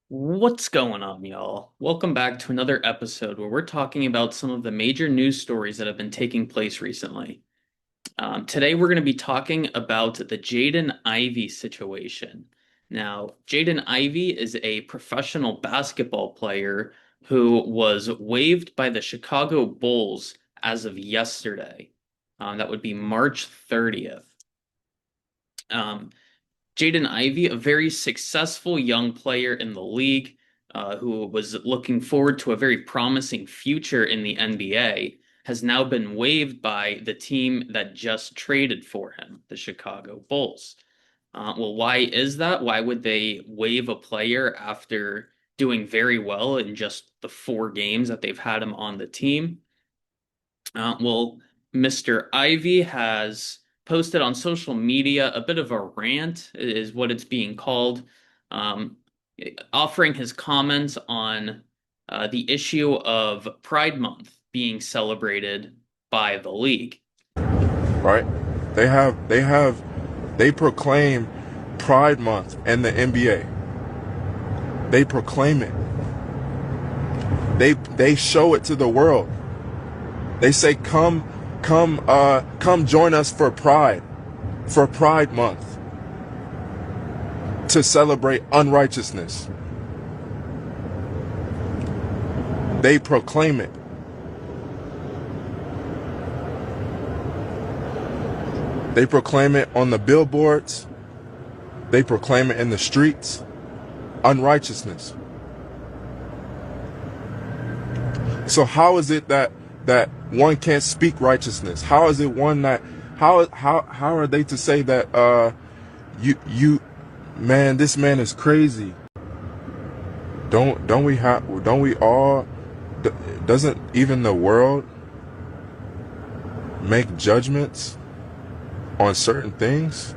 What's going on, y'all? Welcome back to another episode where we're talking about some of the major news stories that have been taking place recently. Today, we're going to be talking about the Jaden Ivey situation. Now, Jaden Ivey is a professional basketball player who was waived by the Chicago Bulls as of yesterday. That would be March 30th. Um, Jaden Ivey, a very successful young player in the league, who was looking forward to a very promising future in the NBA, has now been waived by the team that just traded for him, the Chicago Bulls. Well, why is that? Why would they waive a player after doing very well in just the 4 games that they've had him on the team? Well, Mr. Ivy has posted on social media a bit of a rant, is what it's being called, um, offering his comments on the issue of Pride Month being celebrated by the league. Right? They proclaim Pride Month and the NBA. They proclaim it. They show it to the world. They say, come join us for Pride Month, to celebrate unrighteousness. They proclaim it. They proclaim it on the billboards. They proclaim it in the streets. Unrighteousness. So how is it that one can't speak righteousness? How is it one that how are they to say that you man, this man is crazy? Don't we all, doesn't even the world make judgments on certain things?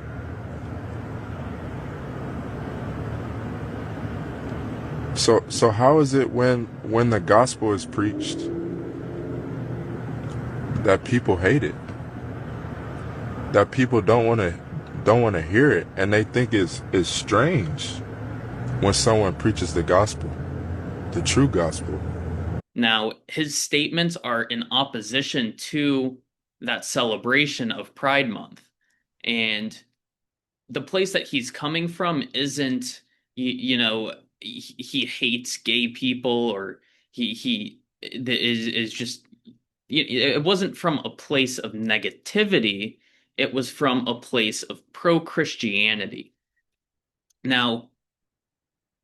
So how is it when the gospel is preached that people hate it? That people don't want to hear it, and they think it's strange when someone preaches the gospel, the true gospel. Now, his statements are in opposition to that celebration of Pride Month. And the place that he's coming from isn't, he hates gay people, or he is just, it wasn't from a place of negativity. It was from a place of pro-Christianity. Now,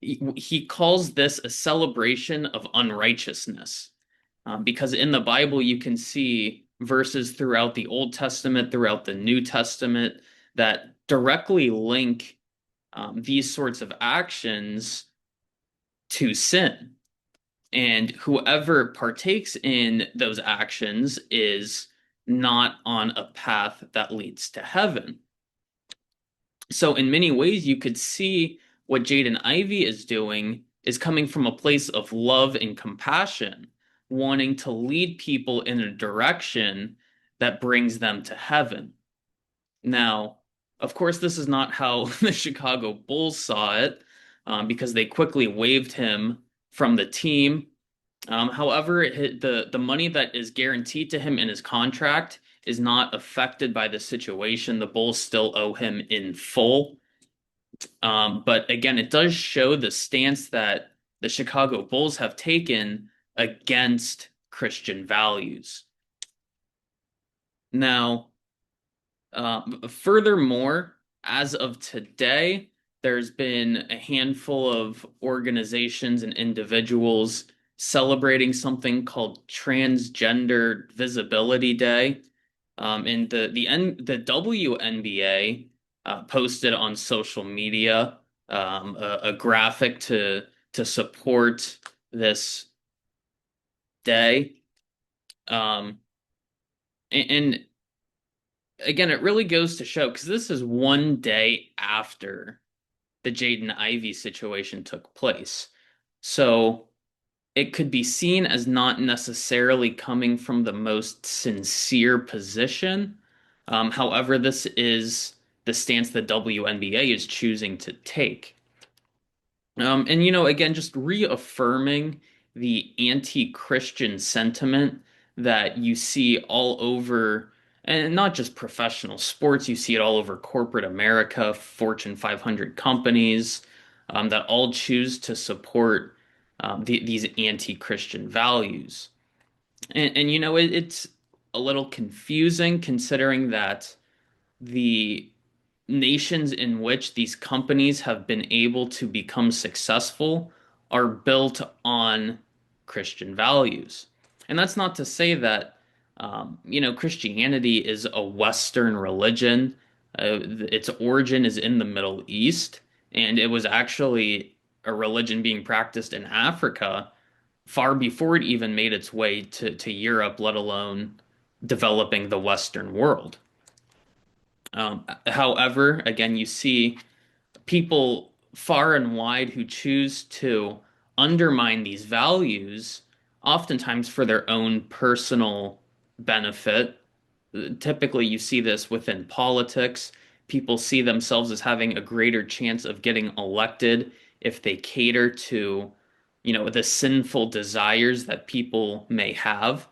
he calls this a celebration of unrighteousness, because in the Bible you can see verses throughout the Old Testament, throughout the New Testament, that directly link these sorts of actions to sin. And whoever partakes in those actions is not on a path that leads to heaven. So, in many ways, you could see what Jaden Ivey is doing is coming from a place of love and compassion, wanting to lead people in a direction that brings them to heaven. Now, of course, this is not how the Chicago Bulls saw it, because they quickly waived him from the team. However, the money that is guaranteed to him in his contract is not affected by the situation. The Bulls still owe him in full. But again, it does show the stance that the Chicago Bulls have taken against Christian values. Now, furthermore, as of today, there's been a handful of organizations and individuals celebrating something called Transgender Visibility Day. And the WNBA posted on social media a graphic to support this day. Um, and again, it really goes to show, because this is one day after the Jaden Ivey situation took place. So it could be seen as not necessarily coming from the most sincere position. However, this is the stance the WNBA is choosing to take. And again, just reaffirming the anti-Christian sentiment that you see all over, and not just professional sports, you see it all over corporate America, Fortune 500 companies, that all choose to support these anti-Christian values. And it's a little confusing considering that the nations in which these companies have been able to become successful are built on Christian values. And that's not to say that, Christianity is a Western religion. Its origin is in the Middle East, and it was actually a religion being practiced in Africa far before it even made its way to Europe, let alone developing the Western world. However, again, you see people far and wide who choose to undermine these values, oftentimes for their own personal benefit. Typically, you see this within politics. People see themselves as having a greater chance of getting elected if they cater to, the sinful desires that people may have.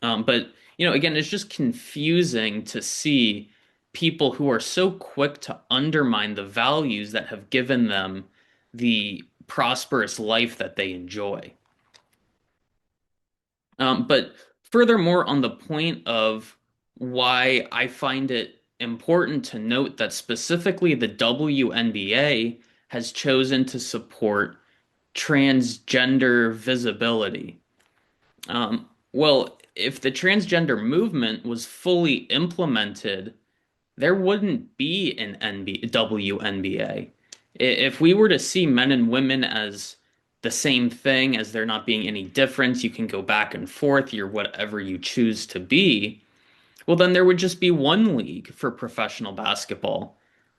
But again, it's just confusing to see people who are so quick to undermine the values that have given them the prosperous life that they enjoy. But furthermore, on the point of why I find it important to note that specifically the WNBA has chosen to support transgender visibility. Well, if the transgender movement was fully implemented, there wouldn't be an WNBA. If we were to see men and women as the same thing, as there not being any difference, you can go back and forth, you're whatever you choose to be, well, then there would just be one league for professional basketball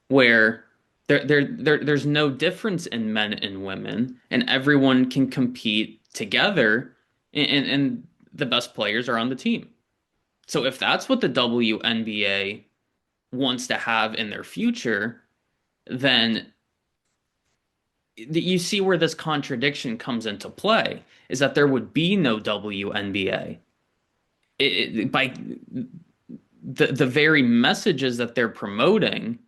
where there's no difference in men and women, and everyone can compete together, and the best players are on the team. So if that's what the WNBA wants to have in their future, then you see where this contradiction comes into play, is that there would be no WNBA. By the very messages that they're promoting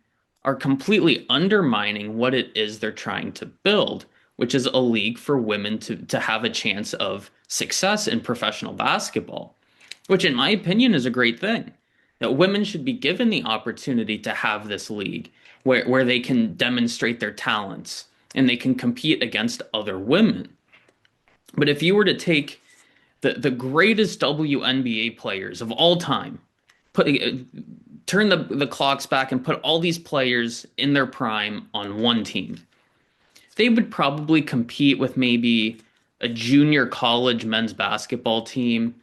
are completely undermining what it is they're trying to build, which is a league for women to have a chance of success in professional basketball, which in my opinion is a great thing. That women should be given the opportunity to have this league where they can demonstrate their talents and they can compete against other women. But if you were to take the greatest WNBA players of all time, put turn the clocks back and put all these players in their prime on one team, they would probably compete with maybe a junior college men's basketball team.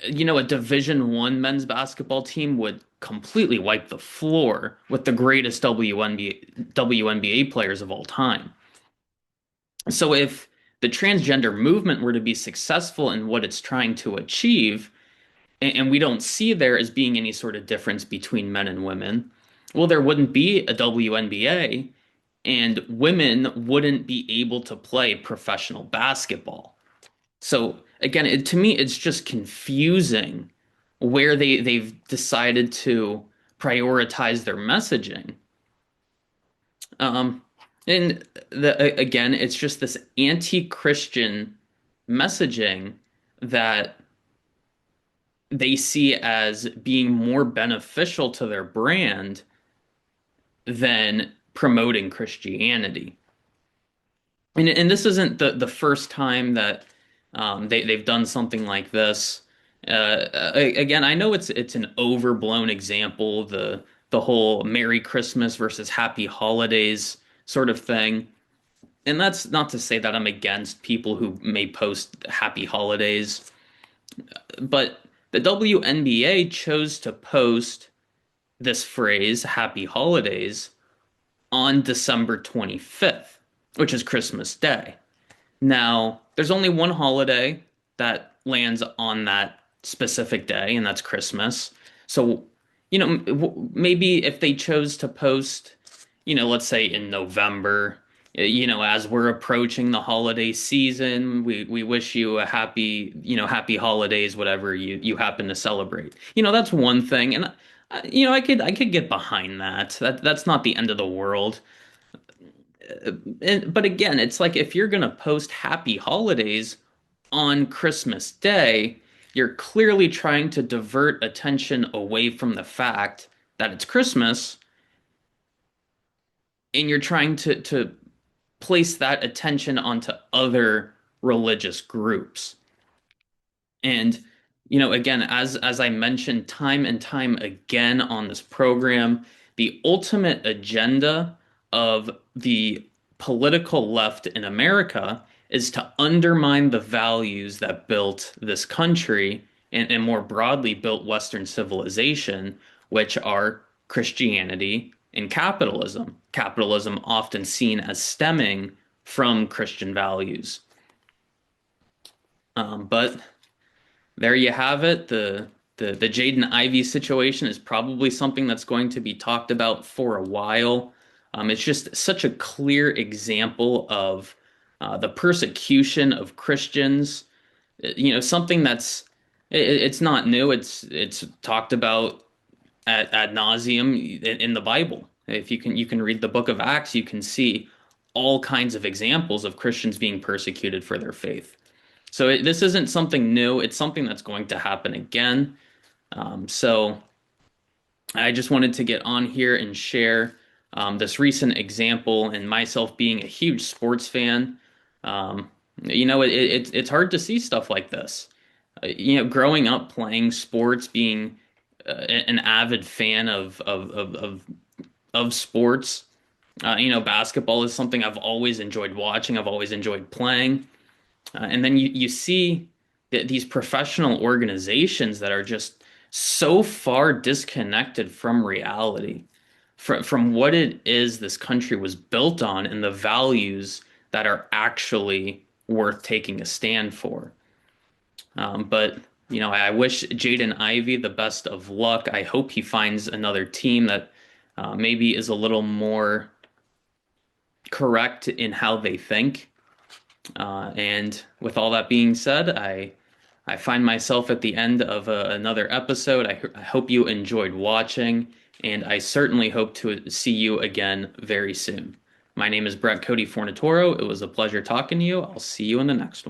A Division 1 men's basketball team would completely wipe the floor with the greatest WNBA players of all time. So if the transgender movement were to be successful in what it's trying to achieve, and we don't see there as being any sort of difference between men and women, well, there wouldn't be a WNBA, and women wouldn't be able to play professional basketball. So again, to me, it's just confusing where they've decided to prioritize their messaging. Um, and again, it's just this anti-Christian messaging that they see as being more beneficial to their brand than promoting Christianity. And this isn't the first time that they've done something like this. Again, I know it's an overblown example, the whole Merry Christmas versus Happy Holidays sort of thing. And that's not to say that I'm against people who may post Happy Holidays, but the WNBA chose to post this phrase, Happy Holidays, on December 25th, which is Christmas Day. Now, there's only one holiday that lands on that specific day, and that's Christmas. So, maybe if they chose to post, let's say in November, as we're approaching the holiday season, we wish you a happy, happy holidays, whatever you happen to celebrate. That's one thing, and I could get behind that. That's not the end of the world. But again, it's like if you're gonna post happy holidays on Christmas Day, you're clearly trying to divert attention away from the fact that it's Christmas, and you're trying to place that attention onto other religious groups. And again, as I mentioned time and time again on this program, the ultimate agenda of the political left in America is to undermine the values that built this country and more broadly built Western civilization, which are Christianity and capitalism. Capitalism often seen as stemming from Christian values. But there you have it. The Jaden Ivey situation is probably something that's going to be talked about for a while. It's just such a clear example of the persecution of Christians. Something it's not new. It's talked about ad nauseum in the Bible. If you can read the book of Acts, you can see all kinds of examples of Christians being persecuted for their faith. So this isn't something new. It's something that's going to happen again. So I just wanted to get on here and share this recent example, and myself being a huge sports fan. It's hard to see stuff like this. Growing up playing sports, being an avid fan of sports. Basketball is something I've always enjoyed watching. I've always enjoyed playing. And then you see these professional organizations that are just so far disconnected from reality, from what it is this country was built on and the values that are actually worth taking a stand for. But I wish Jaden Ivey the best of luck. I hope he finds another team that maybe is a little more correct in how they think. And with all that being said, I find myself at the end of another episode. I hope you enjoyed watching, and I certainly hope to see you again very soon. My name is Brett Cody Fornatoro. It was a pleasure talking to you. I'll see you in the next one.